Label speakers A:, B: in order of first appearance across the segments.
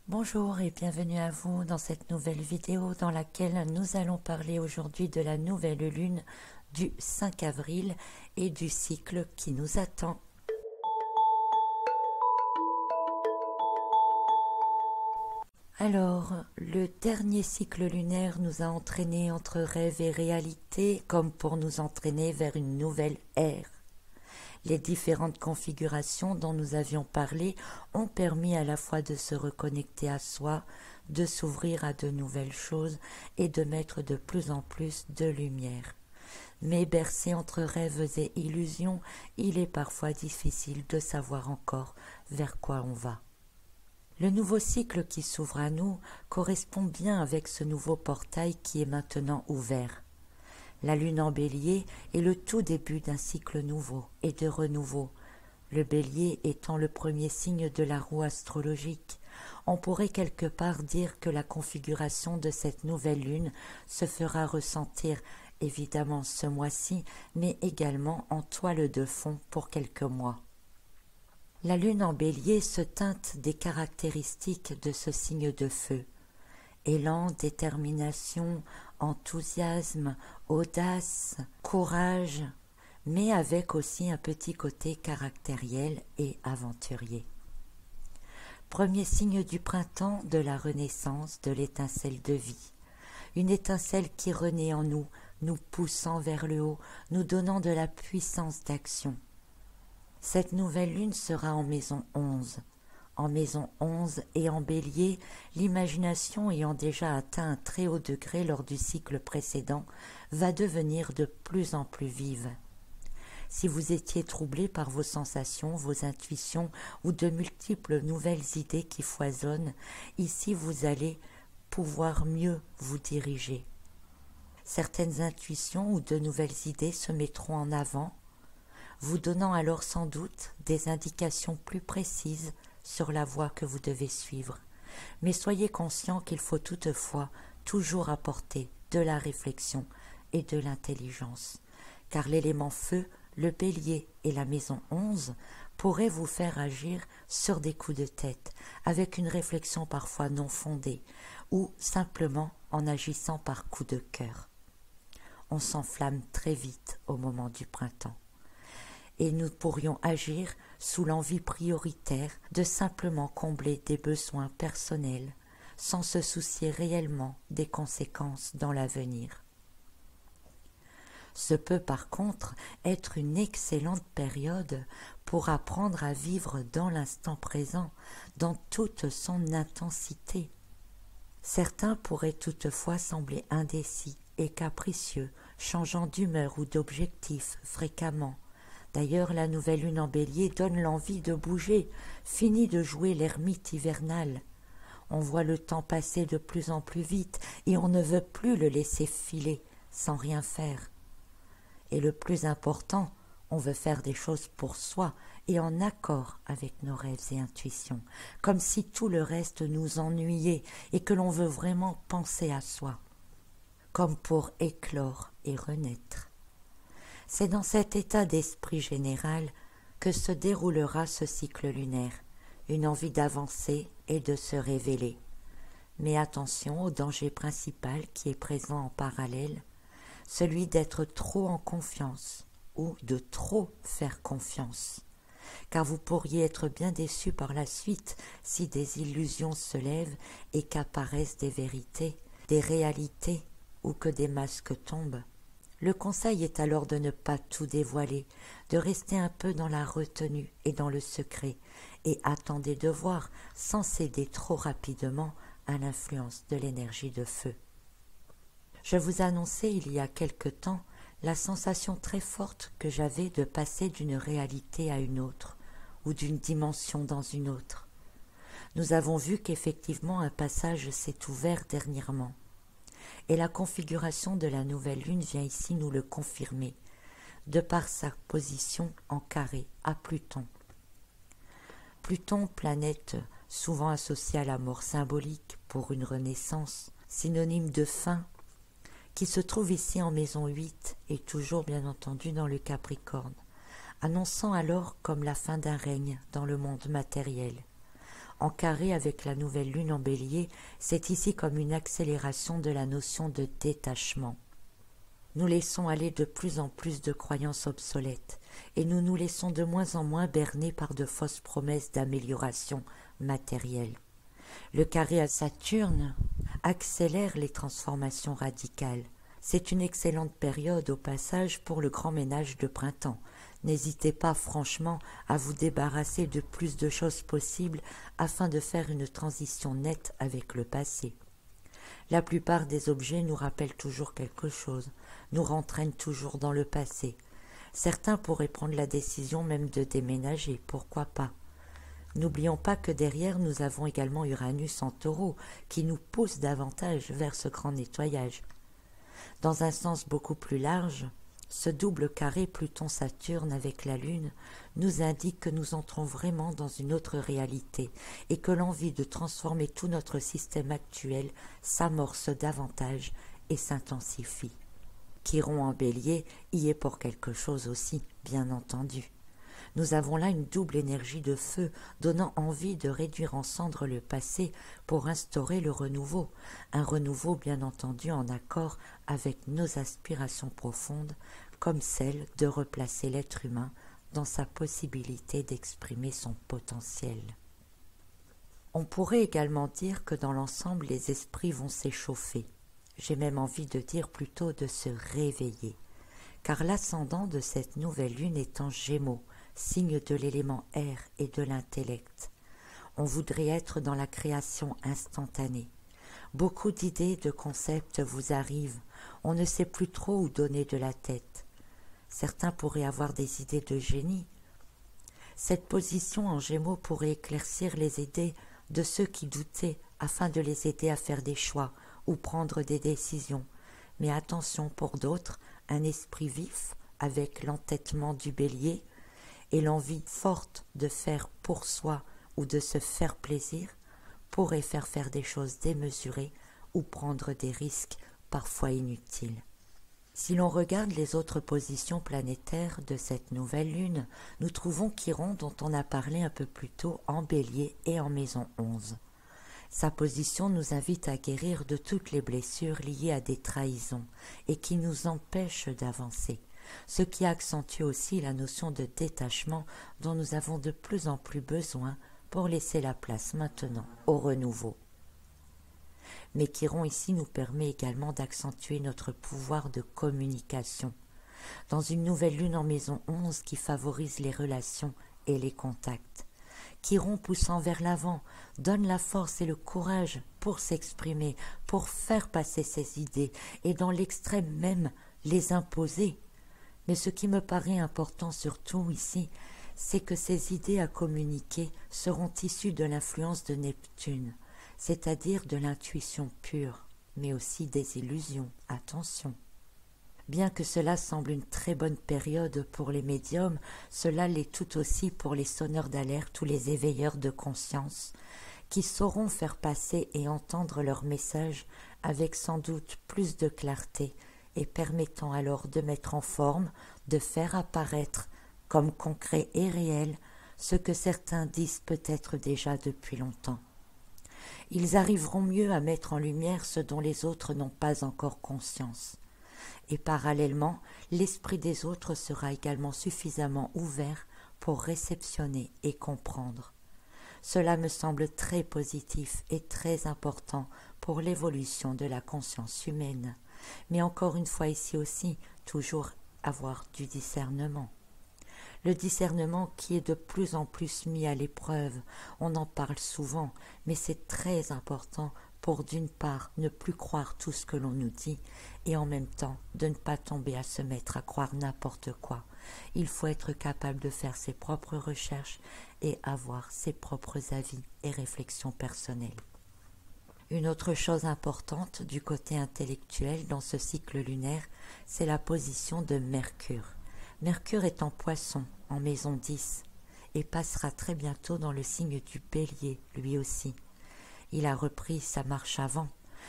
A: Bonjour et bienvenue à vous dans cette nouvelle vidéo dans laquelle nous allons parler aujourd'hui de la nouvelle lune du 5 avril et du cycle qui nous attend. Alors, le dernier cycle lunaire nous a entraînés entre rêve et réalité comme pour nous entraîner vers une nouvelle ère. Les différentes configurations dont nous avions parlé ont permis à la fois de se reconnecter à soi, de s'ouvrir à de nouvelles choses et de mettre de plus en plus de lumière. Mais bercé entre rêves et illusions, il est parfois difficile de savoir encore vers quoi on va. Le nouveau cycle qui s'ouvre à nous correspond bien avec ce nouveau portail qui est maintenant ouvert. La lune en bélier est le tout début d'un cycle nouveau et de renouveau. Le bélier étant le premier signe de la roue astrologique, on pourrait quelque part dire que la configuration de cette nouvelle lune se fera ressentir évidemment ce mois-ci, mais également en toile de fond pour quelques mois. La lune en bélier se teinte des caractéristiques de ce signe de feu. Élan, détermination, enthousiasme, audace, courage, mais avec aussi un petit côté caractériel et aventurier. Premier signe du printemps, de la renaissance, de l'étincelle de vie. Une étincelle qui renaît en nous, nous poussant vers le haut, nous donnant de la puissance d'action. Cette nouvelle lune sera en maison 11. En maison 11 et en bélier, l'imagination ayant déjà atteint un très haut degré lors du cycle précédent, va devenir de plus en plus vive. Si vous étiez troublé par vos sensations, vos intuitions ou de multiples nouvelles idées qui foisonnent, ici vous allez pouvoir mieux vous diriger. Certaines intuitions ou de nouvelles idées se mettront en avant, vous donnant alors sans doute des indications plus précises sur la voie que vous devez suivre. Mais soyez conscient qu'il faut toutefois toujours apporter de la réflexion et de l'intelligence, car l'élément feu, le bélier et la maison 11 pourraient vous faire agir sur des coups de tête, avec une réflexion parfois non fondée, ou simplement en agissant par coups de cœur. On s'enflamme très vite au moment du printemps. Et nous pourrions agir sous l'envie prioritaire de simplement combler des besoins personnels, sans se soucier réellement des conséquences dans l'avenir. Ce peut par contre être une excellente période pour apprendre à vivre dans l'instant présent, dans toute son intensité. Certains pourraient toutefois sembler indécis et capricieux, changeant d'humeur ou d'objectif fréquemment. D'ailleurs, la nouvelle lune en bélier donne l'envie de bouger, fini de jouer l'ermite hivernal. On voit le temps passer de plus en plus vite et on ne veut plus le laisser filer sans rien faire. Et le plus important, on veut faire des choses pour soi et en accord avec nos rêves et intuitions, comme si tout le reste nous ennuyait et que l'on veut vraiment penser à soi, comme pour éclore et renaître. C'est dans cet état d'esprit général que se déroulera ce cycle lunaire, une envie d'avancer et de se révéler. Mais attention au danger principal qui est présent en parallèle, celui d'être trop en confiance ou de trop faire confiance. Car vous pourriez être bien déçu par la suite si des illusions se lèvent et qu'apparaissent des vérités, des réalités ou que des masques tombent. Le conseil est alors de ne pas tout dévoiler, de rester un peu dans la retenue et dans le secret, et attendez de voir sans céder trop rapidement à l'influence de l'énergie de feu. Je vous annonçais il y a quelque temps la sensation très forte que j'avais de passer d'une réalité à une autre, ou d'une dimension dans une autre. Nous avons vu qu'effectivement un passage s'est ouvert dernièrement. Et la configuration de la nouvelle lune vient ici nous le confirmer, de par sa position en carré à Pluton. Pluton, planète souvent associée à la mort symbolique pour une renaissance, synonyme de fin, qui se trouve ici en maison 8 et toujours bien entendu dans le Capricorne, annonçant alors comme la fin d'un règne dans le monde matériel. En carré avec la nouvelle lune en bélier, c'est ici comme une accélération de la notion de détachement. Nous laissons aller de plus en plus de croyances obsolètes et nous nous laissons de moins en moins berner par de fausses promesses d'amélioration matérielle. Le carré à Saturne accélère les transformations radicales. C'est une excellente période au passage pour le grand ménage de printemps. N'hésitez pas franchement à vous débarrasser de plus de choses possibles afin de faire une transition nette avec le passé. La plupart des objets nous rappellent toujours quelque chose, nous rentraînent toujours dans le passé. Certains pourraient prendre la décision même de déménager, pourquoi pas. N'oublions pas que derrière nous avons également Uranus en Taureau qui nous pousse davantage vers ce grand nettoyage. Dans un sens beaucoup plus large, ce double carré Pluton-Saturne avec la Lune nous indique que nous entrons vraiment dans une autre réalité et que l'envie de transformer tout notre système actuel s'amorce davantage et s'intensifie. Chiron en Bélier y est pour quelque chose aussi, bien entendu. Nous avons là une double énergie de feu donnant envie de réduire en cendres le passé pour instaurer le renouveau, un renouveau bien entendu en accord avec nos aspirations profondes, comme celle de replacer l'être humain dans sa possibilité d'exprimer son potentiel. On pourrait également dire que dans l'ensemble les esprits vont s'échauffer, j'ai même envie de dire plutôt de se réveiller, car l'ascendant de cette nouvelle lune est en Gémeaux, signe de l'élément air et de l'intellect. On voudrait être dans la création instantanée. Beaucoup d'idées, de concepts vous arrivent, on ne sait plus trop où donner de la tête. Certains pourraient avoir des idées de génie. Cette position en Gémeaux pourrait éclaircir les idées de ceux qui doutaient afin de les aider à faire des choix ou prendre des décisions. Mais attention, pour d'autres, un esprit vif avec l'entêtement du bélier et l'envie forte de faire pour soi ou de se faire plaisir pourrait faire des choses démesurées ou prendre des risques parfois inutiles. Si l'on regarde les autres positions planétaires de cette nouvelle lune, nous trouvons Chiron dont on a parlé un peu plus tôt en Bélier et en Maison 11. Sa position nous invite à guérir de toutes les blessures liées à des trahisons et qui nous empêchent d'avancer, ce qui accentue aussi la notion de détachement dont nous avons de plus en plus besoin pour laisser la place maintenant au renouveau. Mais Chiron ici nous permet également d'accentuer notre pouvoir de communication, dans une nouvelle lune en Maison 11 qui favorise les relations et les contacts. Chiron poussant vers l'avant, donne la force et le courage pour s'exprimer, pour faire passer ses idées et dans l'extrême même les imposer. Mais ce qui me paraît important surtout ici, c'est que ces idées à communiquer seront issues de l'influence de Neptune, c'est-à-dire de l'intuition pure, mais aussi des illusions, attention. Bien que cela semble une très bonne période pour les médiums, cela l'est tout aussi pour les sonneurs d'alerte ou les éveilleurs de conscience, qui sauront faire passer et entendre leurs messages avec sans doute plus de clarté et permettant alors de mettre en forme, de faire apparaître comme concret et réel ce que certains disent peut-être déjà depuis longtemps. Ils arriveront mieux à mettre en lumière ce dont les autres n'ont pas encore conscience. Et parallèlement, l'esprit des autres sera également suffisamment ouvert pour réceptionner et comprendre. Cela me semble très positif et très important pour l'évolution de la conscience humaine. Mais encore une fois ici aussi, toujours avoir du discernement. Le discernement qui est de plus en plus mis à l'épreuve, on en parle souvent, mais c'est très important pour d'une part ne plus croire tout ce que l'on nous dit et en même temps de ne pas tomber à se mettre à croire n'importe quoi. Il faut être capable de faire ses propres recherches et avoir ses propres avis et réflexions personnelles. Une autre chose importante du côté intellectuel dans ce cycle lunaire, c'est la position de Mercure. Mercure est en Poisson, en Maison 10, et passera très bientôt dans le signe du Bélier, lui aussi. Il a repris sa marche avant.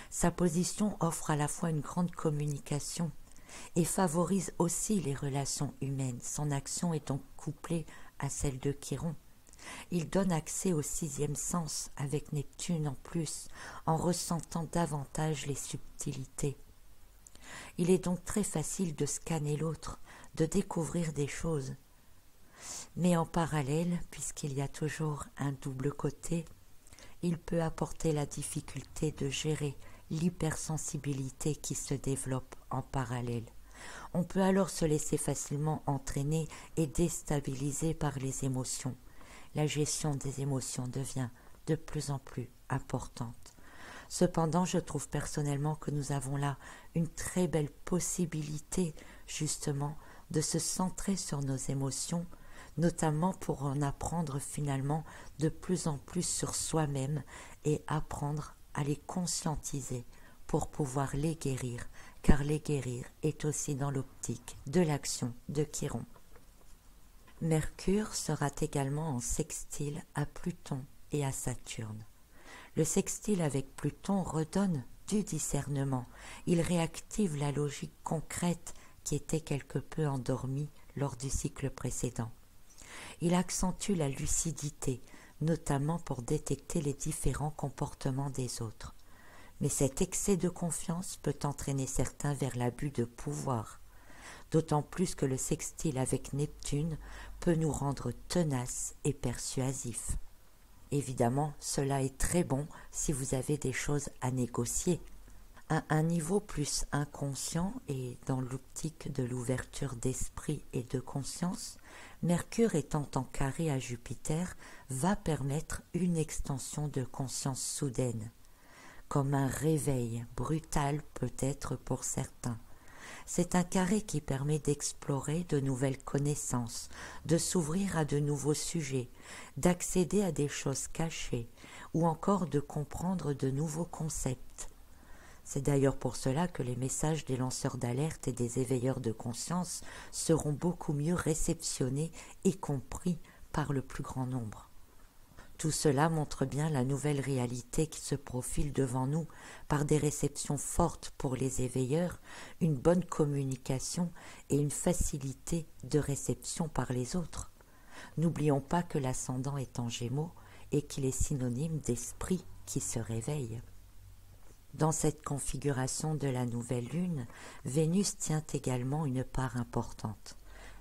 A: Sa position offre à la fois une grande communication et favorise aussi les relations humaines. Son action est donc couplée à celle de Chiron. Il donne accès au sixième sens avec Neptune en plus, en ressentant davantage les subtilités. Il est donc très facile de scanner l'autre, de découvrir des choses. Mais en parallèle, puisqu'il y a toujours un double côté, il peut apporter la difficulté de gérer l'hypersensibilité qui se développe en parallèle. On peut alors se laisser facilement entraîner et déstabiliser par les émotions. La gestion des émotions devient de plus en plus importante. Cependant, je trouve personnellement que nous avons là une très belle possibilité, justement, de se centrer sur nos émotions, notamment pour en apprendre finalement de plus en plus sur soi-même et apprendre à les conscientiser pour pouvoir les guérir, car les guérir est aussi dans l'optique de l'action de Chiron. Mercure sera également en sextile à Pluton et à Saturne. Le sextile avec Pluton redonne du discernement. Il réactive la logique concrète qui était quelque peu endormie lors du cycle précédent. Il accentue la lucidité, notamment pour détecter les différents comportements des autres. Mais cet excès de confiance peut entraîner certains vers l'abus de pouvoir, d'autant plus que le sextile avec Neptune peut nous rendre tenaces et persuasifs. Évidemment, cela est très bon si vous avez des choses à négocier. À un niveau plus inconscient et dans l'optique de l'ouverture d'esprit et de conscience, Mercure étant en carré à Jupiter va permettre une extension de conscience soudaine, comme un réveil brutal peut-être pour certains. C'est un carré qui permet d'explorer de nouvelles connaissances, de s'ouvrir à de nouveaux sujets, d'accéder à des choses cachées ou encore de comprendre de nouveaux concepts. C'est d'ailleurs pour cela que les messages des lanceurs d'alerte et des éveilleurs de conscience seront beaucoup mieux réceptionnés et compris par le plus grand nombre. Tout cela montre bien la nouvelle réalité qui se profile devant nous par des réceptions fortes pour les éveilleurs, une bonne communication et une facilité de réception par les autres. N'oublions pas que l'ascendant est en Gémeaux et qu'il est synonyme d'esprit qui se réveille. Dans cette configuration de la nouvelle lune, Vénus tient également une part importante.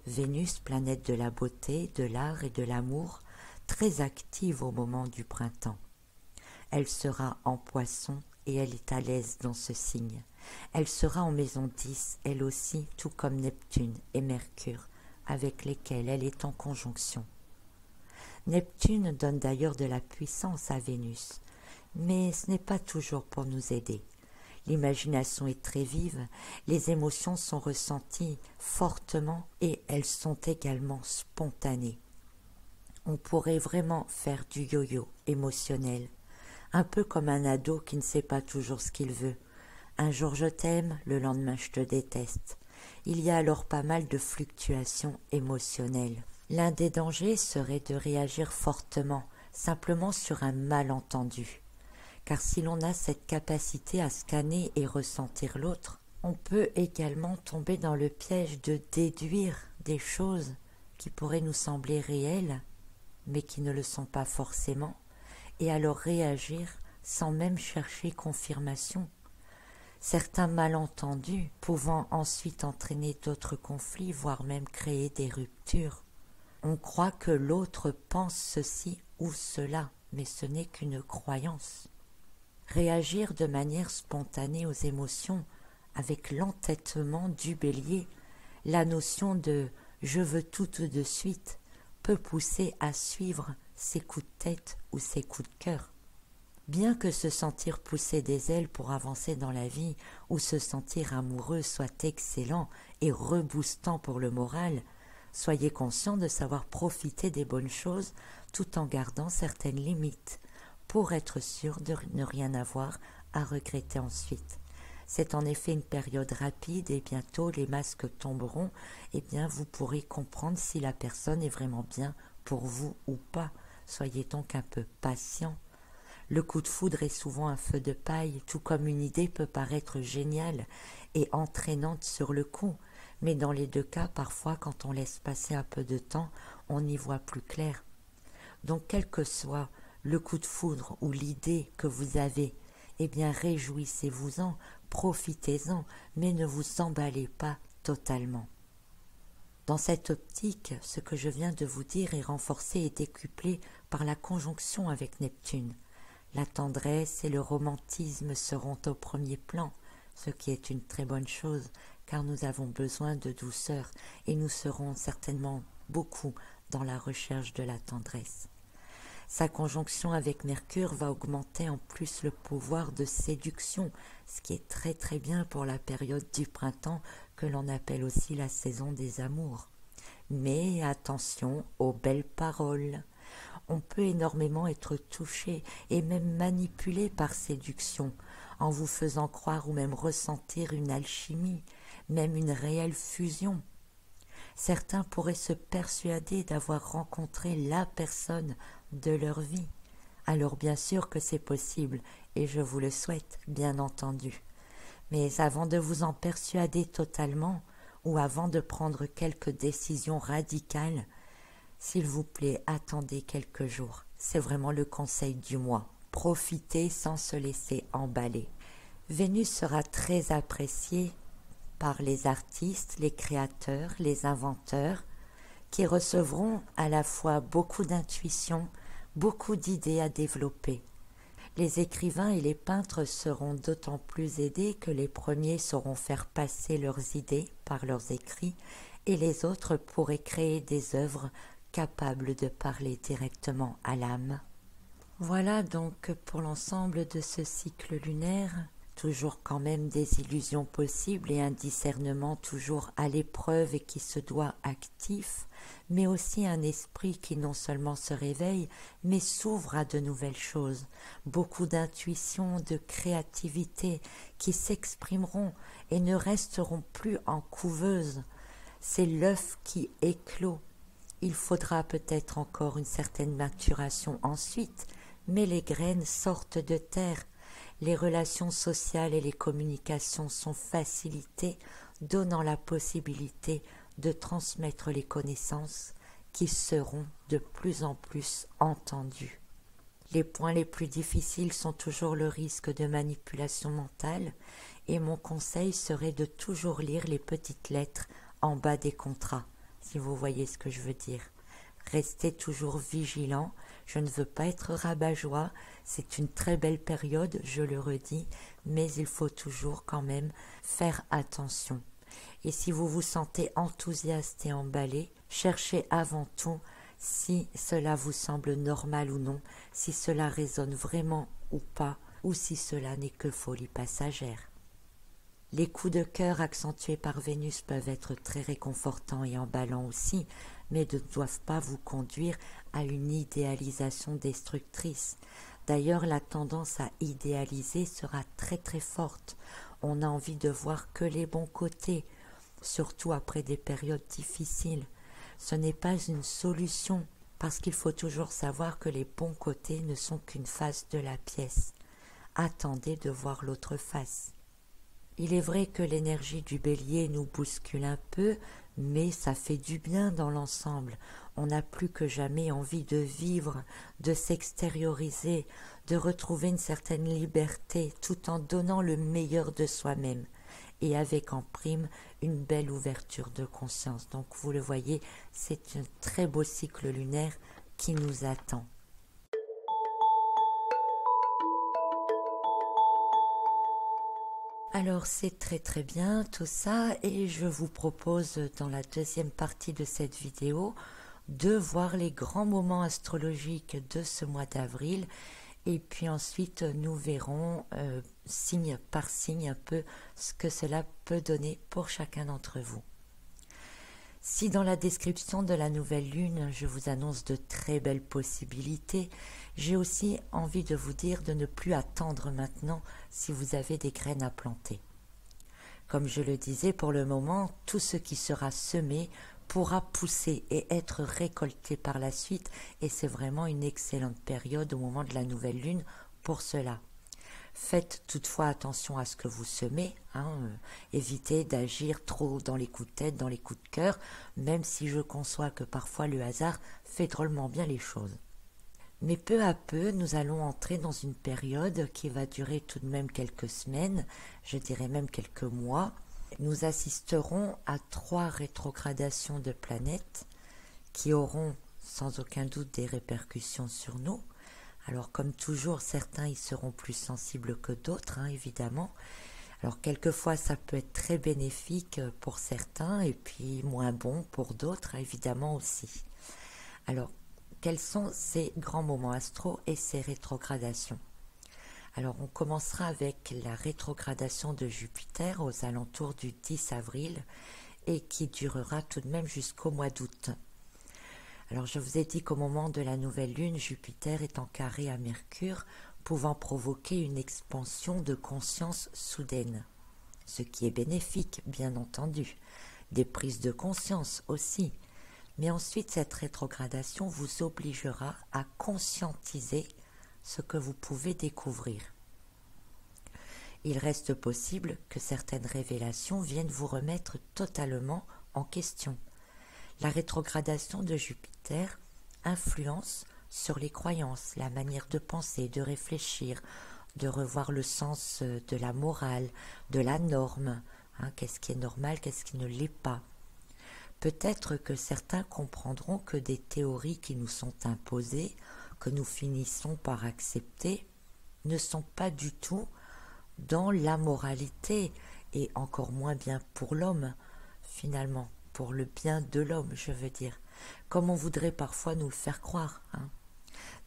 A: Vénus, planète de la beauté, de l'art et de l'amour, très active au moment du printemps. Elle sera en Poisson et elle est à l'aise dans ce signe. Elle sera en maison 10, elle aussi, tout comme Neptune et Mercure, avec lesquels elle est en conjonction. Neptune donne d'ailleurs de la puissance à Vénus, mais ce n'est pas toujours pour nous aider. L'imagination est très vive, les émotions sont ressenties fortement et elles sont également spontanées. On pourrait vraiment faire du yo-yo émotionnel, un peu comme un ado qui ne sait pas toujours ce qu'il veut. Un jour je t'aime, le lendemain je te déteste. Il y a alors pas mal de fluctuations émotionnelles. L'un des dangers serait de réagir fortement, simplement sur un malentendu. Car si l'on a cette capacité à scanner et ressentir l'autre, on peut également tomber dans le piège de déduire des choses qui pourraient nous sembler réelles, mais qui ne le sont pas forcément, et alors réagir sans même chercher confirmation. Certains malentendus pouvant ensuite entraîner d'autres conflits, voire même créer des ruptures. On croit que l'autre pense ceci ou cela, mais ce n'est qu'une croyance. Réagir de manière spontanée aux émotions, avec l'entêtement du bélier, la notion de « je veux tout de suite » peut pousser à suivre ses coups de tête ou ses coups de cœur. Bien que se sentir pousser des ailes pour avancer dans la vie ou se sentir amoureux soit excellent et reboostant pour le moral, soyez conscient de savoir profiter des bonnes choses tout en gardant certaines limites pour être sûr de ne rien avoir à regretter ensuite. C'est en effet une période rapide et bientôt les masques tomberont et bien vous pourrez comprendre si la personne est vraiment bien pour vous ou pas. Soyez donc un peu patient. Le coup de foudre est souvent un feu de paille, tout comme une idée peut paraître géniale et entraînante sur le coup, mais dans les deux cas, parfois quand on laisse passer un peu de temps, on y voit plus clair. Donc quel que soit le coup de foudre ou l'idée que vous avez, eh bien réjouissez-vous-en, profitez-en, mais ne vous emballez pas totalement. Dans cette optique, ce que je viens de vous dire est renforcé et décuplé par la conjonction avec Neptune. La tendresse et le romantisme seront au premier plan, ce qui est une très bonne chose, car nous avons besoin de douceur et nous serons certainement beaucoup dans la recherche de la tendresse. Sa conjonction avec Mercure va augmenter en plus le pouvoir de séduction, ce qui est très très bien pour la période du printemps que l'on appelle aussi la saison des amours. Mais attention aux belles paroles. On peut énormément être touché et même manipulé par séduction, en vous faisant croire ou même ressentir une alchimie, même une réelle fusion. Certains pourraient se persuader d'avoir rencontré la personne de leur vie. Alors bien sûr que c'est possible, et je vous le souhaite, bien entendu. Mais avant de vous en persuader totalement, ou avant de prendre quelques décisions radicales, s'il vous plaît, attendez quelques jours. C'est vraiment le conseil du mois. Profitez sans se laisser emballer. Vénus sera très appréciée par les artistes, les créateurs, les inventeurs, qui recevront à la fois beaucoup d'intuition, beaucoup d'idées à développer. Les écrivains et les peintres seront d'autant plus aidés que les premiers sauront faire passer leurs idées par leurs écrits et les autres pourraient créer des œuvres capables de parler directement à l'âme. Voilà donc pour l'ensemble de ce cycle lunaire. Toujours quand même des illusions possibles et un discernement toujours à l'épreuve et qui se doit actif, mais aussi un esprit qui non seulement se réveille, mais s'ouvre à de nouvelles choses, beaucoup d'intuition, de créativité qui s'exprimeront et ne resteront plus en couveuse. C'est l'œuf qui éclot. Il faudra peut-être encore une certaine maturation ensuite, mais les graines sortent de terre. Les relations sociales et les communications sont facilitées, donnant la possibilité de transmettre les connaissances qui seront de plus en plus entendues. Les points les plus difficiles sont toujours le risque de manipulation mentale et mon conseil serait de toujours lire les petites lettres en bas des contrats, si vous voyez ce que je veux dire. Restez toujours vigilant, je ne veux pas être rabat-joie, c'est une très belle période, je le redis, mais il faut toujours quand même faire attention. Et si vous vous sentez enthousiaste et emballé, cherchez avant tout si cela vous semble normal ou non, si cela résonne vraiment ou pas, ou si cela n'est que folie passagère. Les coups de cœur accentués par Vénus peuvent être très réconfortants et emballants aussi, mais ne doivent pas vous conduire à une idéalisation destructrice. D'ailleurs, la tendance à idéaliser sera très très forte. On a envie de voir que les bons côtés, surtout après des périodes difficiles. Ce n'est pas une solution, parce qu'il faut toujours savoir que les bons côtés ne sont qu'une face de la pièce. Attendez de voir l'autre face. Il est vrai que l'énergie du bélier nous bouscule un peu, mais ça fait du bien dans l'ensemble. On n'a plus que jamais envie de vivre, de s'extérioriser, de retrouver une certaine liberté tout en donnant le meilleur de soi-même et avec en prime une belle ouverture de conscience. Donc vous le voyez, c'est un très beau cycle lunaire qui nous attend. Alors c'est très très bien tout ça et je vous propose dans la deuxième partie de cette vidéo de voir les grands moments astrologiques de ce mois d'avril et puis ensuite nous verrons signe par signe un peu ce que cela peut donner pour chacun d'entre vous. Si dans la description de la nouvelle lune, je vous annonce de très belles possibilités, j'ai aussi envie de vous dire de ne plus attendre maintenant si vous avez des graines à planter. Comme je le disais, pour le moment, tout ce qui sera semé pourra pousser et être récolté par la suite, et c'est vraiment une excellente période au moment de la nouvelle lune pour cela. Faites toutefois attention à ce que vous semez, évitez d'agir trop dans les coups de tête, dans les coups de cœur, même si je conçois que parfois le hasard fait drôlement bien les choses. Mais peu à peu, nous allons entrer dans une période qui va durer tout de même quelques semaines, je dirais même quelques mois. Nous assisterons à 3 rétrogradations de planètes qui auront sans aucun doute des répercussions sur nous. Alors comme toujours, certains y seront plus sensibles que d'autres, évidemment. Alors quelquefois ça peut être très bénéfique pour certains et puis moins bon pour d'autres, évidemment aussi. Alors quels sont ces grands moments astro et ces rétrogradations? Alors on commencera avec la rétrogradation de Jupiter aux alentours du 10 avril et qui durera tout de même jusqu'au mois d'août. Alors je vous ai dit qu'au moment de la nouvelle lune, Jupiter est en carré à Mercure, pouvant provoquer une expansion de conscience soudaine. Ce qui est bénéfique, bien entendu. Des prises de conscience aussi. Mais ensuite, cette rétrogradation vous obligera à conscientiser ce que vous pouvez découvrir. Il reste possible que certaines révélations viennent vous remettre totalement en question. La rétrogradation de Jupiter influence sur les croyances, la manière de penser, de réfléchir, de revoir le sens de la morale, de la norme. Qu'est-ce qui est normal, qu'est-ce qui ne l'est pas. Peut-être que certains comprendront que des théories qui nous sont imposées, que nous finissons par accepter, ne sont pas du tout dans la moralité et encore moins bien pour l'homme, finalement, pour le bien de l'homme, je veux dire, comme on voudrait parfois nous le faire croire.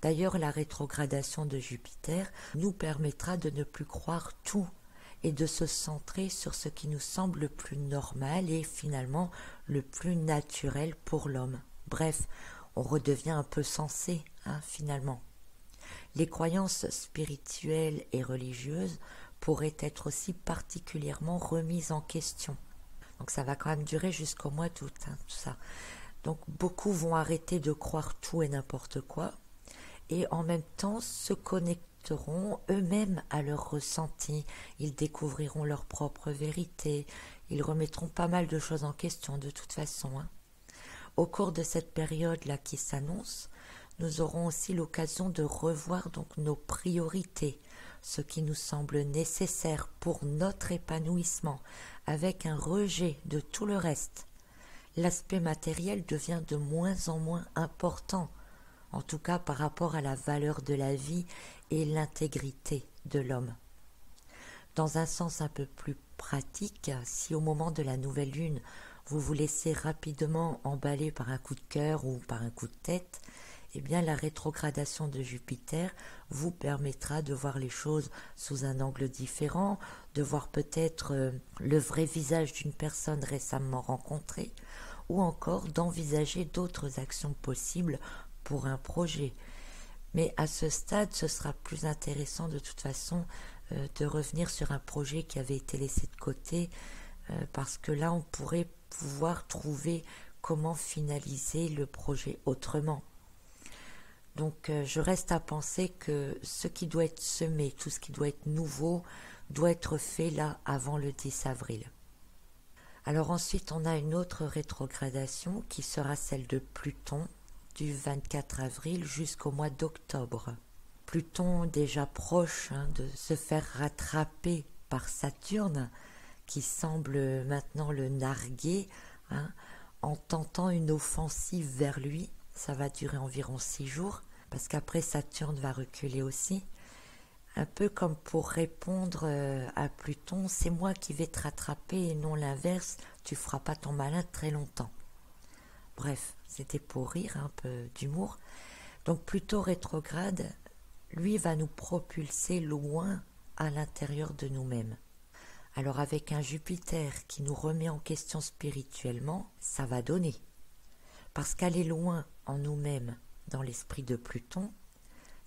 A: D'ailleurs, la rétrogradation de Jupiter nous permettra de ne plus croire tout et de se centrer sur ce qui nous semble le plus normal et finalement le plus naturel pour l'homme. Bref, on redevient un peu sensé, finalement. Les croyances spirituelles et religieuses pourraient être aussi particulièrement remises en question. Donc ça va quand même durer jusqu'au mois d'août, tout ça. Donc beaucoup vont arrêter de croire tout et n'importe quoi et en même temps se connecteront eux-mêmes à leurs ressentis. Ils découvriront leur propre vérité. Ils remettront pas mal de choses en question de toute façon. Au cours de cette période-là qui s'annonce, nous aurons aussi l'occasion de revoir donc nos priorités, ce qui nous semble nécessaire pour notre épanouissement, avec un rejet de tout le reste. L'aspect matériel devient de moins en moins important, en tout cas par rapport à la valeur de la vie et l'intégrité de l'homme. Dans un sens un peu plus pratique, si au moment de la nouvelle lune, vous vous laissez rapidement emballer par un coup de cœur ou par un coup de tête, eh bien la rétrogradation de Jupiter vous permettra de voir les choses sous un angle différent, de voir peut-être le vrai visage d'une personne récemment rencontrée, ou encore d'envisager d'autres actions possibles pour un projet. Mais à ce stade, ce sera plus intéressant de toute façon de revenir sur un projet qui avait été laissé de côté, parce que là, on pourrait pouvoir trouver comment finaliser le projet autrement. Donc je reste à penser que ce qui doit être semé, tout ce qui doit être nouveau, doit être fait là avant le 10 avril. Alors ensuite on a une autre rétrogradation qui sera celle de Pluton du 24 avril jusqu'au mois d'octobre. Pluton déjà proche de se faire rattraper par Saturne qui semble maintenant le narguer en tentant une offensive vers lui. Ça va durer environ 6 jours, parce qu'après Saturne va reculer aussi. Un peu comme pour répondre à Pluton, c'est moi qui vais te rattraper et non l'inverse, tu feras pas ton malin très longtemps. Bref, c'était pour rire, un peu d'humour. Donc Pluton rétrograde, lui va nous propulser loin à l'intérieur de nous-mêmes. Alors avec un Jupiter qui nous remet en question spirituellement, ça va donner. Parce qu'aller loin en nous-mêmes, dans l'esprit de Pluton,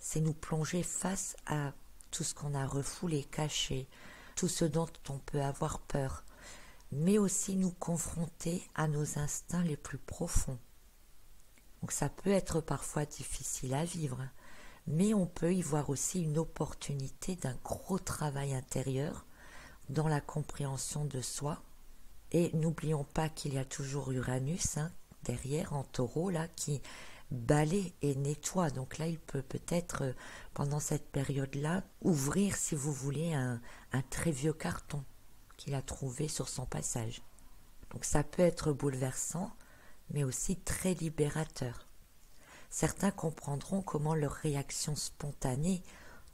A: c'est nous plonger face à tout ce qu'on a refoulé, caché, tout ce dont on peut avoir peur, mais aussi nous confronter à nos instincts les plus profonds. Donc ça peut être parfois difficile à vivre, mais on peut y voir aussi une opportunité d'un gros travail intérieur dans la compréhension de soi. Et n'oublions pas qu'il y a toujours Uranus derrière en taureau là qui balaie et nettoie. Donc là, il peut peut-être, pendant cette période-là, ouvrir, si vous voulez, un très vieux carton qu'il a trouvé sur son passage. Donc ça peut être bouleversant, mais aussi très libérateur. Certains comprendront comment leur réaction spontanée,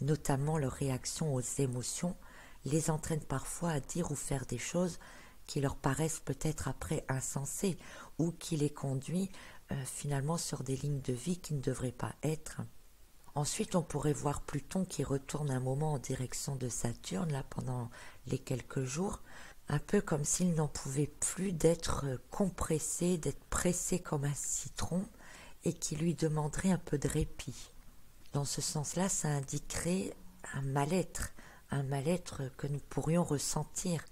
A: notamment leur réaction aux émotions, les entraîne parfois à dire ou faire des choses qui leur paraissent peut-être après insensées ou qui les conduit finalement sur des lignes de vie qui ne devraient pas être. Ensuite, on pourrait voir Pluton qui retourne un moment en direction de Saturne là pendant les quelques jours, un peu comme s'il n'en pouvait plus d'être compressé, d'être pressé comme un citron et qui lui demanderait un peu de répit. Dans ce sens-là, ça indiquerait un mal-être que nous pourrions ressentir.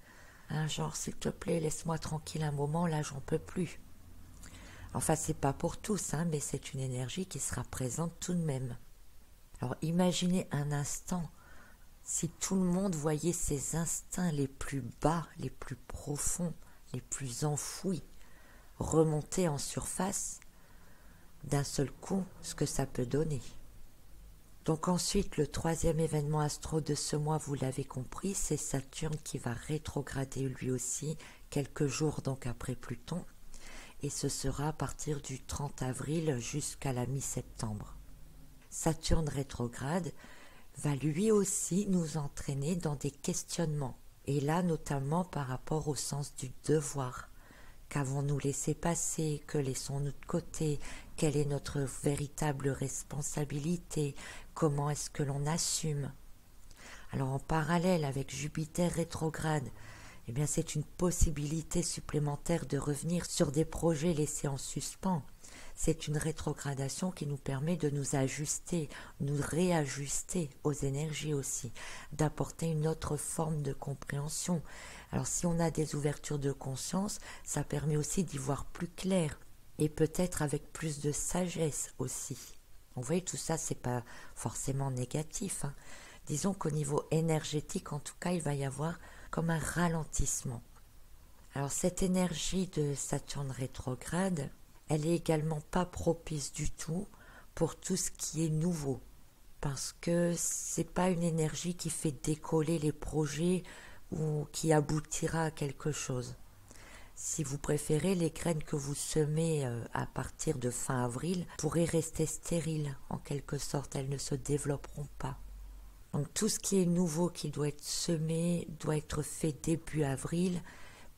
A: Genre, s'il te plaît, laisse-moi tranquille un moment, là, j'en peux plus. Enfin, c'est pas pour tous, mais c'est une énergie qui sera présente tout de même. Alors, imaginez un instant, si tout le monde voyait ses instincts les plus bas, les plus profonds, les plus enfouis, remonter en surface, d'un seul coup, ce que ça peut donner. Donc ensuite, le troisième événement astro de ce mois, vous l'avez compris, c'est Saturne qui va rétrograder lui aussi quelques jours donc après Pluton, et ce sera à partir du 30 avril jusqu'à la mi-septembre. Saturne rétrograde va lui aussi nous entraîner dans des questionnements, et là notamment par rapport au sens du devoir. Qu'avons-nous laissé passer? Que laissons-nous de côté? Quelle est notre véritable responsabilité? Comment est-ce que l'on assume? Alors en parallèle avec Jupiter rétrograde, eh bien c'est une possibilité supplémentaire de revenir sur des projets laissés en suspens. C'est une rétrogradation qui nous permet de nous ajuster, nous réajuster aux énergies aussi, d'apporter une autre forme de compréhension. Alors si on a des ouvertures de conscience, ça permet aussi d'y voir plus clair et peut-être avec plus de sagesse aussi. Vous voyez, tout ça, c'est pas forcément négatif. Disons qu'au niveau énergétique, en tout cas, il va y avoir comme un ralentissement. Alors cette énergie de Saturne rétrograde, elle est également pas propice du tout pour tout ce qui est nouveau, parce que c'est pas une énergie qui fait décoller les projets ou qui aboutira à quelque chose. Si vous préférez, les graines que vous semez à partir de fin avril pourraient rester stériles, en quelque sorte, elles ne se développeront pas. Donc tout ce qui est nouveau qui doit être semé doit être fait début avril.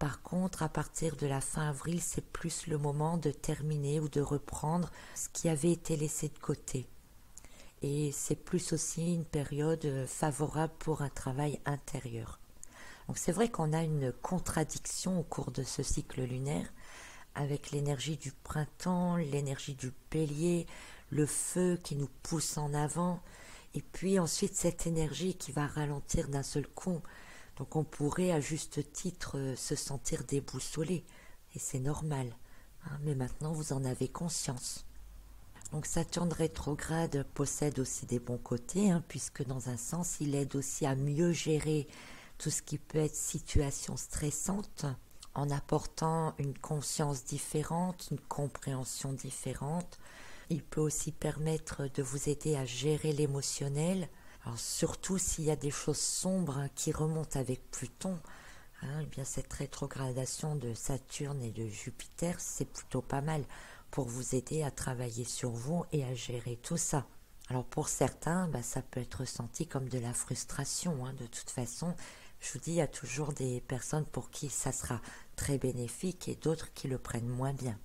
A: Par contre, à partir de la fin avril, c'est plus le moment de terminer ou de reprendre ce qui avait été laissé de côté. Et c'est plus aussi une période favorable pour un travail intérieur. Donc c'est vrai qu'on a une contradiction au cours de ce cycle lunaire avec l'énergie du printemps, l'énergie du bélier, le feu qui nous pousse en avant, et puis ensuite cette énergie qui va ralentir d'un seul coup. Donc on pourrait à juste titre se sentir déboussolé, et c'est normal, mais maintenant vous en avez conscience. Donc Saturne rétrograde possède aussi des bons côtés, puisque dans un sens il aide aussi à mieux gérer tout ce qui peut être situation stressante, en apportant une conscience différente, une compréhension différente. Il peut aussi permettre de vous aider à gérer l'émotionnel. Alors surtout s'il y a des choses sombres qui remontent avec Pluton, eh bien cette rétrogradation de Saturne et de Jupiter, c'est plutôt pas mal pour vous aider à travailler sur vous et à gérer tout ça. Alors pour certains, ça peut être ressenti comme de la frustration. De toute façon, je vous dis, il y a toujours des personnes pour qui ça sera très bénéfique et d'autres qui le prennent moins bien.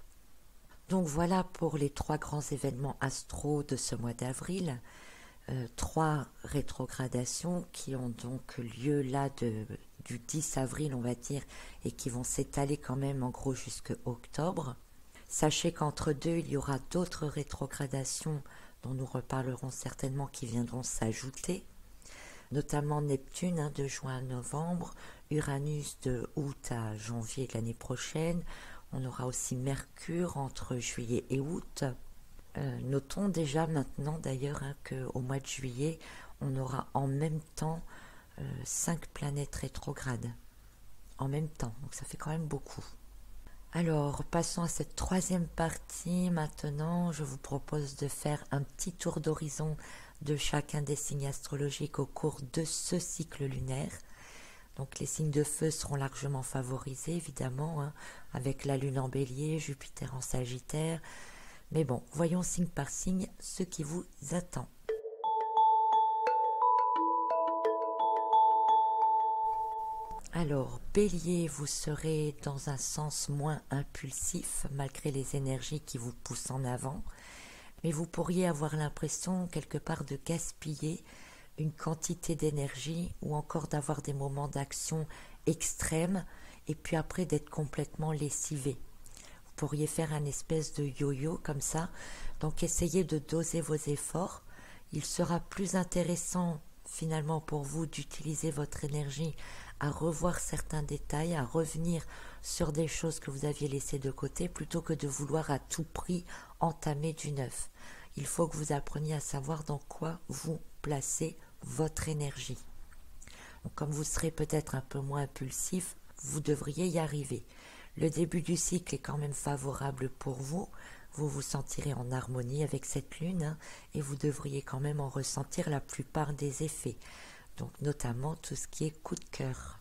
A: Donc voilà pour les 3 grands événements astro de ce mois d'avril. 3 rétrogradations qui ont donc lieu là du 10 avril, on va dire, et qui vont s'étaler quand même en gros jusqu'à octobre. Sachez qu'entre deux, il y aura d'autres rétrogradations dont nous reparlerons certainement qui viendront s'ajouter, notamment Neptune de juin à novembre, Uranus de août à janvier de l'année prochaine. On aura aussi Mercure entre juillet et août. Notons déjà maintenant d'ailleurs qu'au mois de juillet, on aura en même temps 5 planètes rétrogrades. En même temps, donc ça fait quand même beaucoup. Alors, passons à cette troisième partie. Maintenant, je vous propose de faire un petit tour d'horizon de chacun des signes astrologiques au cours de ce cycle lunaire. Donc, les signes de feu seront largement favorisés, évidemment, hein, avec la Lune en Bélier, Jupiter en Sagittaire. Mais bon, voyons signe par signe ce qui vous attend. Alors, Bélier, vous serez dans un sens moins impulsif malgré les énergies qui vous poussent en avant, mais vous pourriez avoir l'impression quelque part de gaspiller une quantité d'énergie ou encore d'avoir des moments d'action extrêmes et puis après d'être complètement lessivé. Vous pourriez faire un espèce de yo-yo comme ça, donc essayez de doser vos efforts. Il sera plus intéressant finalement pour vous d'utiliser votre énergie à revoir certains détails, à revenir sur des choses que vous aviez laissées de côté plutôt que de vouloir à tout prix entamer du neuf. Il faut que vous appreniez à savoir dans quoi vous placez votre énergie. Donc, comme vous serez peut-être un peu moins impulsif, vous devriez y arriver. Le début du cycle est quand même favorable pour vous. Vous vous sentirez en harmonie avec cette lune, hein, et vous devriez quand même en ressentir la plupart des effets. Donc notamment tout ce qui est coup de cœur.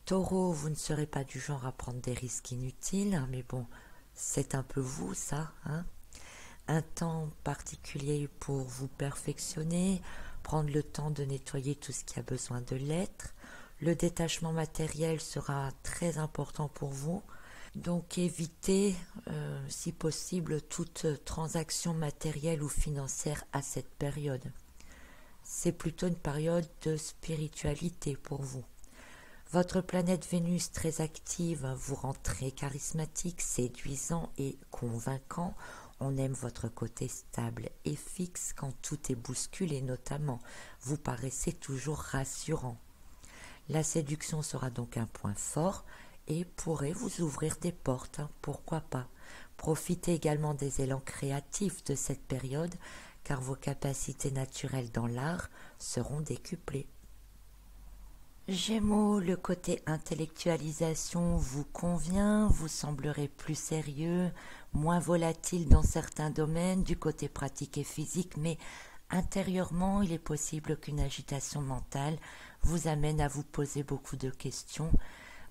A: Taureau, vous ne serez pas du genre à prendre des risques inutiles, hein, mais bon, c'est un peu vous ça, hein. Un temps particulier pour vous perfectionner, prendre le temps de nettoyer tout ce qui a besoin de l'être. Le détachement matériel sera très important pour vous, donc évitez, si possible, toute transaction matérielle ou financière à cette période. C'est plutôt une période de spiritualité pour vous. Votre planète Vénus très active vous rend très charismatique, séduisant et convaincant. On aime votre côté stable et fixe quand tout est bousculé notamment. Vous paraissez toujours rassurant. La séduction sera donc un point fort et pourrait vous ouvrir des portes, hein, pourquoi pas. Profitez également des élans créatifs de cette période, car vos capacités naturelles dans l'art seront décuplées. Gémeaux, le côté intellectualisation vous convient, vous semblerez plus sérieux, moins volatile dans certains domaines, du côté pratique et physique, mais intérieurement, il est possible qu'une agitation mentale vous amène à vous poser beaucoup de questions.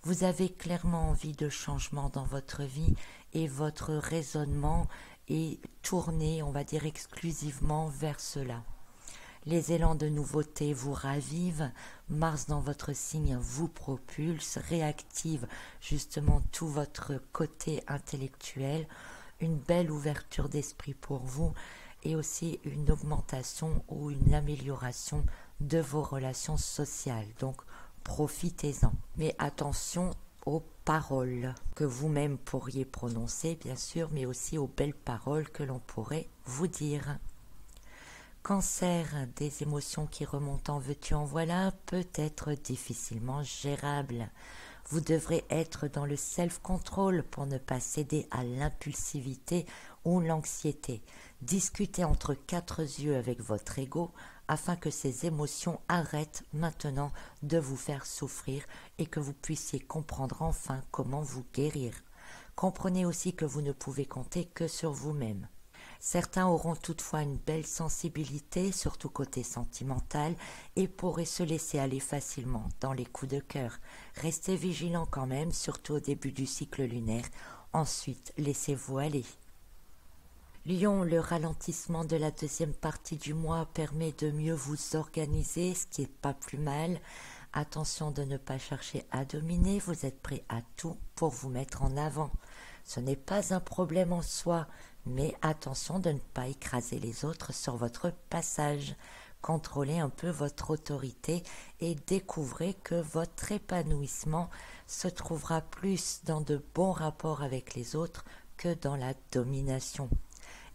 A: Vous avez clairement envie de changement dans votre vie et votre raisonnement est tourné, on va dire, exclusivement vers cela. Les élans de nouveauté vous ravivent, Mars dans votre signe vous propulse, réactive justement tout votre côté intellectuel, une belle ouverture d'esprit pour vous et aussi une augmentation ou une amélioration de vos relations sociales. Donc profitez-en. Mais attention aux paroles que vous-même pourriez prononcer, bien sûr, mais aussi aux belles paroles que l'on pourrait vous dire. Cancer, des émotions qui remontent en veux-tu en voilà, peut être difficilement gérable. Vous devrez être dans le self-control pour ne pas céder à l'impulsivité ou l'anxiété. Discutez entre quatre yeux avec votre ego afin que ces émotions arrêtent maintenant de vous faire souffrir et que vous puissiez comprendre enfin comment vous guérir. Comprenez aussi que vous ne pouvez compter que sur vous-même. Certains auront toutefois une belle sensibilité, surtout côté sentimental, et pourraient se laisser aller facilement dans les coups de cœur. Restez vigilants quand même, surtout au début du cycle lunaire. Ensuite, laissez-vous aller. Lion, le ralentissement de la deuxième partie du mois permet de mieux vous organiser, ce qui n'est pas plus mal. Attention de ne pas chercher à dominer, vous êtes prêt à tout pour vous mettre en avant. Ce n'est pas un problème en soi, mais attention de ne pas écraser les autres sur votre passage. Contrôlez un peu votre autorité et découvrez que votre épanouissement se trouvera plus dans de bons rapports avec les autres que dans la domination.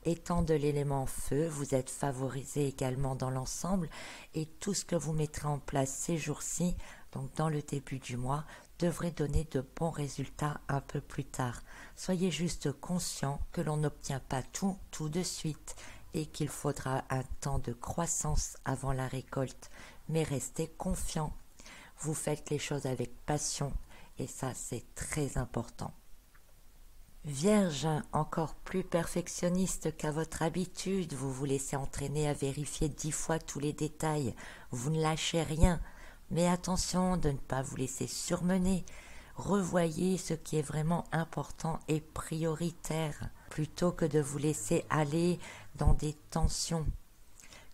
A: Étant de l'élément feu, vous êtes favorisé également dans l'ensemble et tout ce que vous mettrez en place ces jours-ci, donc dans le début du mois, devrait donner de bons résultats un peu plus tard. Soyez juste conscient que l'on n'obtient pas tout de suite et qu'il faudra un temps de croissance avant la récolte, mais restez confiant. Vous faites les choses avec passion et ça c'est très important. Vierge, encore plus perfectionniste qu'à votre habitude, vous vous laissez entraîner à vérifier 10 fois tous les détails, vous ne lâchez rien, mais attention de ne pas vous laisser surmener, revoyez ce qui est vraiment important et prioritaire, plutôt que de vous laisser aller dans des tensions.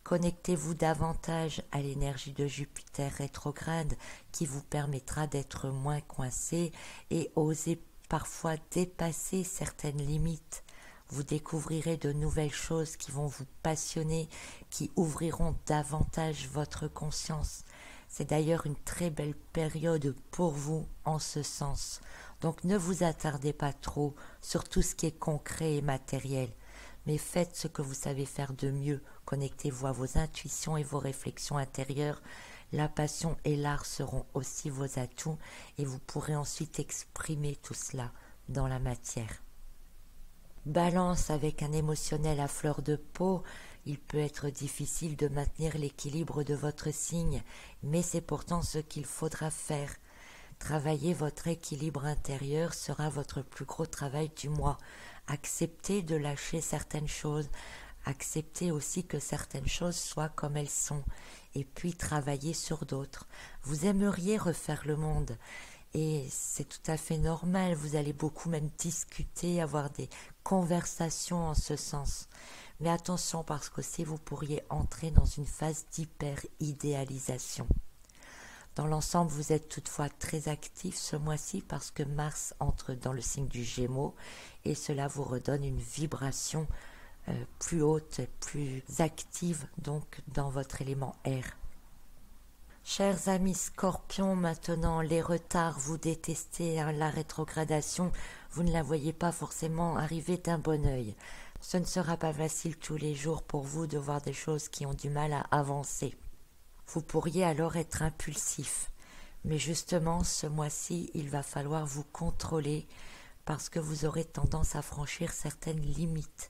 A: Connectez-vous davantage à l'énergie de Jupiter rétrograde qui vous permettra d'être moins coincé et oser parfois dépasser certaines limites. Vous découvrirez de nouvelles choses qui vont vous passionner, qui ouvriront davantage votre conscience. C'est d'ailleurs une très belle période pour vous en ce sens. Donc ne vous attardez pas trop sur tout ce qui est concret et matériel, mais faites ce que vous savez faire de mieux. Connectez-vous à vos intuitions et vos réflexions intérieures. La passion et l'art seront aussi vos atouts et vous pourrez ensuite exprimer tout cela dans la matière. Balance, avec un émotionnel à fleur de peau, il peut être difficile de maintenir l'équilibre de votre signe, mais c'est pourtant ce qu'il faudra faire. Travailler votre équilibre intérieur sera votre plus gros travail du mois. Acceptez de lâcher certaines choses, acceptez aussi que certaines choses soient comme elles sont, et puis travailler sur d'autres. Vous aimeriez refaire le monde, et c'est tout à fait normal, vous allez beaucoup même discuter, avoir des conversations en ce sens. Mais attention, parce qu'aussi vous pourriez entrer dans une phase d'hyper-idéalisation. Dans l'ensemble, vous êtes toutefois très actif ce mois-ci parce que Mars entre dans le signe du Gémeaux et cela vous redonne une vibration plus haute, plus active donc dans votre élément air. Chers amis Scorpions, maintenant les retards, vous détestez la rétrogradation, vous ne la voyez pas forcément arriver d'un bon œil. Ce ne sera pas facile tous les jours pour vous de voir des choses qui ont du mal à avancer. Vous pourriez alors être impulsif, mais justement ce mois-ci, il va falloir vous contrôler parce que vous aurez tendance à franchir certaines limites.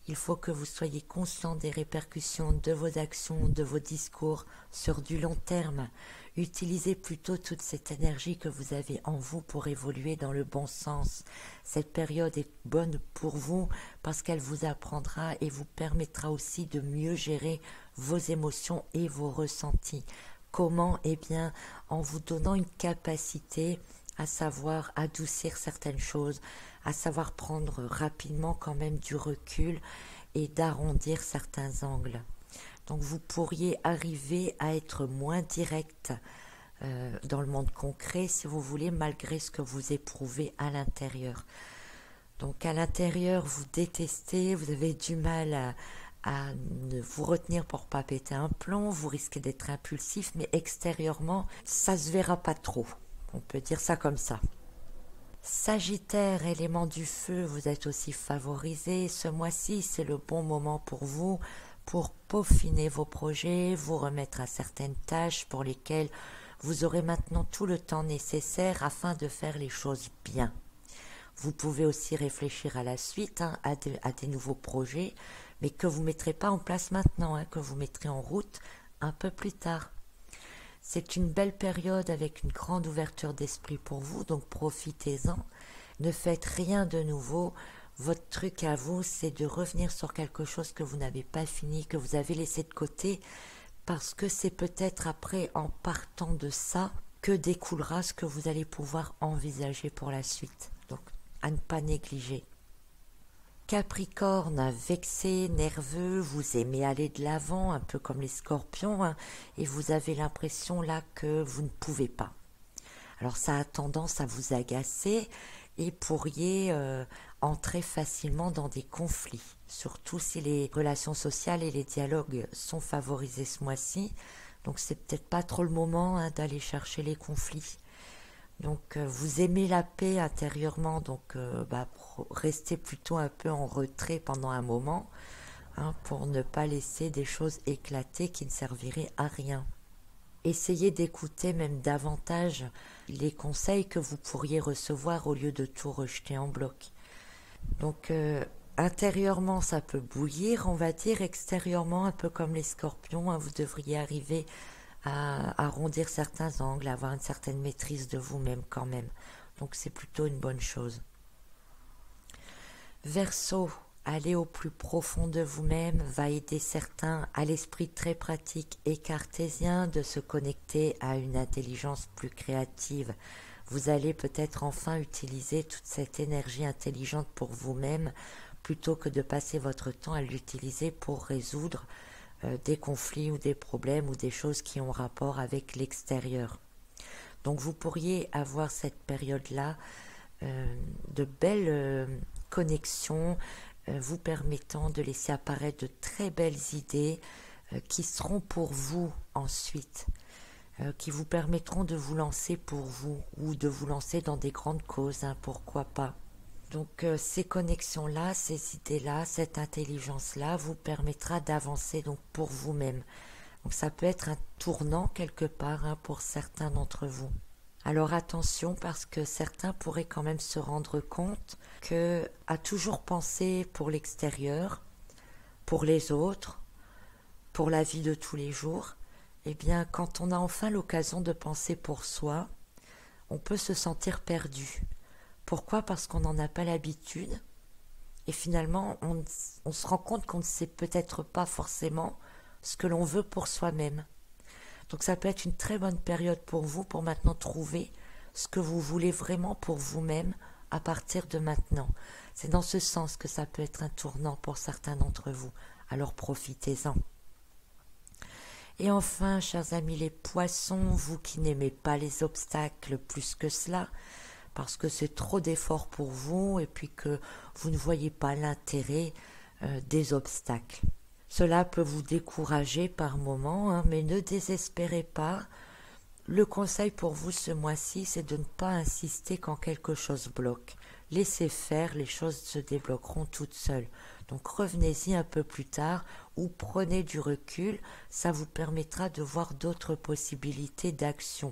A: Il faut que vous soyez conscient des répercussions de vos actions, de vos discours sur du long terme. Utilisez plutôt toute cette énergie que vous avez en vous pour évoluer dans le bon sens. Cette période est bonne pour vous parce qu'elle vous apprendra et vous permettra aussi de mieux gérer vos émotions et vos ressentis. Comment? Eh bien, en vous donnant une capacité à savoir adoucir certaines choses, à savoir prendre rapidement quand même du recul et d'arrondir certains angles. Donc vous pourriez arriver à être moins direct dans le monde concret si vous voulez, malgré ce que vous éprouvez à l'intérieur. Donc à l'intérieur, vous détestez, vous avez du mal à ne vous retenir pour pas péter un plomb, vous risquez d'être impulsif, mais extérieurement, ça se verra pas trop. On peut dire ça comme ça. Sagittaire, élément du feu, vous êtes aussi favorisé. Ce mois-ci, c'est le bon moment pour vous pour peaufiner vos projets, vous remettre à certaines tâches pour lesquelles vous aurez maintenant tout le temps nécessaire afin de faire les choses bien. Vous pouvez aussi réfléchir à la suite, à des nouveaux projets, mais que vous ne mettrez pas en place maintenant, que vous mettrez en route un peu plus tard. C'est une belle période avec une grande ouverture d'esprit pour vous, donc profitez-en. Ne faites rien de nouveau. Votre truc à vous, c'est de revenir sur quelque chose que vous n'avez pas fini, que vous avez laissé de côté, parce que c'est peut-être après, en partant de ça, que découlera ce que vous allez pouvoir envisager pour la suite. Donc, à ne pas négliger. Capricorne, vexé, nerveux, vous aimez aller de l'avant, un peu comme les Scorpions, et vous avez l'impression là que vous ne pouvez pas. Alors ça a tendance à vous agacer et pourriez entrer facilement dans des conflits, surtout si les relations sociales et les dialogues sont favorisés ce mois-ci. Donc c'est peut-être pas trop le moment d'aller chercher les conflits. Donc vous aimez la paix intérieurement, donc restez plutôt un peu en retrait pendant un moment pour ne pas laisser des choses éclater qui ne serviraient à rien. Essayez d'écouter même davantage les conseils que vous pourriez recevoir au lieu de tout rejeter en bloc. Donc intérieurement ça peut bouillir, on va dire, extérieurement un peu comme les Scorpions, vous devriez arriver à arrondir certains angles, à avoir une certaine maîtrise de vous-même quand même. Donc c'est plutôt une bonne chose. Verseau, aller au plus profond de vous-même va aider certains à l'esprit très pratique et cartésien de se connecter à une intelligence plus créative. Vous allez peut-être enfin utiliser toute cette énergie intelligente pour vous-même plutôt que de passer votre temps à l'utiliser pour résoudre des conflits ou des problèmes ou des choses qui ont rapport avec l'extérieur. Donc vous pourriez avoir cette période-là de belles connexions vous permettant de laisser apparaître de très belles idées qui seront pour vous ensuite, qui vous permettront de vous lancer pour vous ou de vous lancer dans des grandes causes, hein, pourquoi pas. Donc ces connexions-là, ces idées-là, cette intelligence-là vous permettra d'avancer donc pour vous-même. Donc ça peut être un tournant quelque part, hein, pour certains d'entre vous. Alors attention, parce que certains pourraient quand même se rendre compte que à toujours penser pour l'extérieur, pour les autres, pour la vie de tous les jours, eh bien quand on a enfin l'occasion de penser pour soi, on peut se sentir perdu. Pourquoi? Parce qu'on n'en a pas l'habitude et finalement on se rend compte qu'on ne sait peut-être pas forcément ce que l'on veut pour soi-même. Donc ça peut être une très bonne période pour vous pour maintenant trouver ce que vous voulez vraiment pour vous-même à partir de maintenant. C'est dans ce sens que ça peut être un tournant pour certains d'entre vous. Alors profitez-en. Et enfin, chers amis les poissons, vous qui n'aimez pas les obstacles plus que cela, parce que c'est trop d'efforts pour vous et puis que vous ne voyez pas l'intérêt des obstacles. Cela peut vous décourager par moments, hein, mais ne désespérez pas. Le conseil pour vous ce mois-ci, c'est de ne pas insister quand quelque chose bloque. Laissez faire, les choses se débloqueront toutes seules. Donc revenez-y un peu plus tard ou prenez du recul, ça vous permettra de voir d'autres possibilités d'action.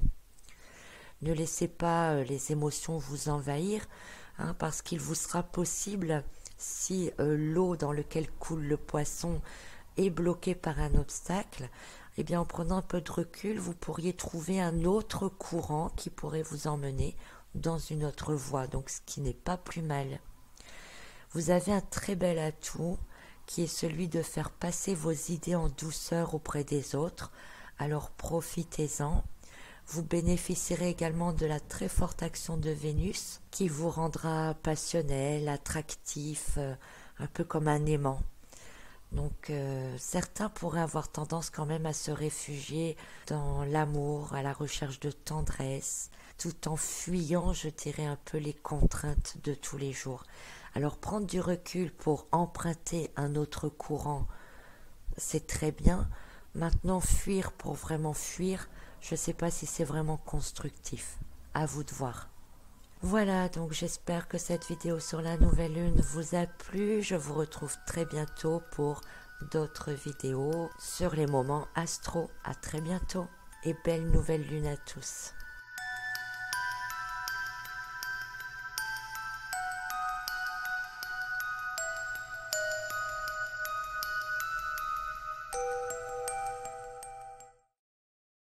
A: Ne laissez pas les émotions vous envahir, hein, parce qu'il vous sera possible, si l'eau dans laquelle coule le poisson est bloquée par un obstacle, eh bien en prenant un peu de recul, vous pourriez trouver un autre courant qui pourrait vous emmener dans une autre voie, donc ce qui n'est pas plus mal. Vous avez un très bel atout qui est celui de faire passer vos idées en douceur auprès des autres, alors profitez-en. Vous bénéficierez également de la très forte action de Vénus qui vous rendra passionnel, attractif, un peu comme un aimant. Donc certains pourraient avoir tendance quand même à se réfugier dans l'amour, à la recherche de tendresse, tout en fuyant, je dirais, un peu les contraintes de tous les jours. Alors prendre du recul pour emprunter un autre courant, c'est très bien. Maintenant, fuir pour vraiment fuir, je ne sais pas si c'est vraiment constructif. À vous de voir. Voilà, donc j'espère que cette vidéo sur la nouvelle lune vous a plu. Je vous retrouve très bientôt pour d'autres vidéos sur les moments astro. À très bientôt et belle nouvelle lune à tous.